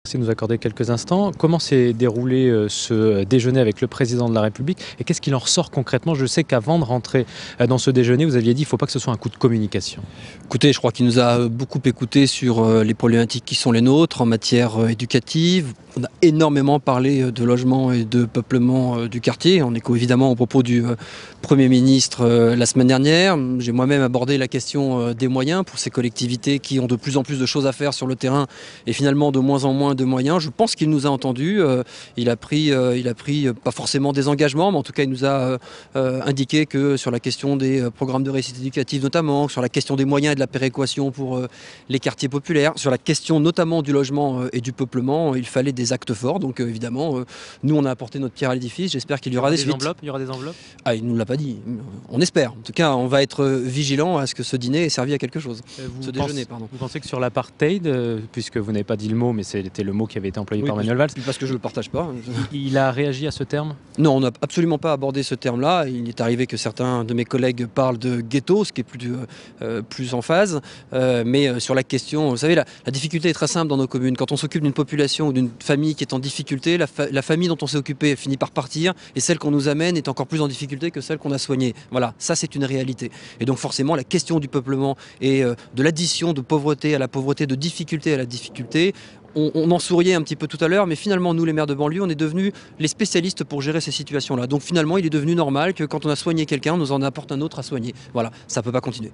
Merci de nous accorder quelques instants. Comment s'est déroulé ce déjeuner avec le président de la République et qu'est-ce qu'il en ressort concrètement? Je sais qu'avant de rentrer dans ce déjeuner, vous aviez dit qu'il ne faut pas que ce soit un coup de communication. Écoutez, je crois qu'il nous a beaucoup écouté sur les problématiques qui sont les nôtres en matière éducative. On a énormément parlé de logement et de peuplement du quartier, en écho évidemment aux propos du Premier ministre la semaine dernière. J'ai moi-même abordé la question des moyens pour ces collectivités qui ont de plus en plus de choses à faire sur le terrain et finalement de moins en moins de moyens. Je pense qu'il nous a entendus. Il a pris pas forcément des engagements, mais en tout cas il nous a indiqué que sur la question des programmes de réussite éducative notamment, sur la question des moyens et de la péréquation pour les quartiers populaires, sur la question notamment du logement et du peuplement, il fallait des actes forts. Donc évidemment, nous on a apporté notre pierre à l'édifice. J'espère qu'il y aura des suites. Il y aura des enveloppes? Ah, il ne nous l'a pas dit. On espère. En tout cas, on va être vigilant à ce que ce dîner ait servi à quelque chose. Ce déjeuner, pardon. Vous pensez que sur l'apartheid, puisque vous n'avez pas dit le mot, mais c'était le mot qui avait été employé par Manuel Valls, parce que je ne le partage pas. il a réagi à ce terme? Non, on n'a absolument pas abordé ce terme-là. Il est arrivé que certains de mes collègues parlent de ghetto, ce qui est plus en phase. Mais sur la question, vous savez, la difficulté est très simple dans nos communes. Quand on s'occupe d'une population ou d'une famille qui est en difficulté, la famille dont on s'est occupé finit par partir et celle qu'on nous amène est encore plus en difficulté que celle qu'on a soignée. Voilà, ça c'est une réalité. Et donc forcément, la question du peuplement et de l'addition de pauvreté à la pauvreté, de difficulté à la difficulté, on en souriait un petit peu tout à l'heure, mais finalement, nous, les maires de banlieue, on est devenus les spécialistes pour gérer ces situations-là. Donc finalement, il est devenu normal que quand on a soigné quelqu'un, on nous en apporte un autre à soigner. Voilà, ça ne peut pas continuer.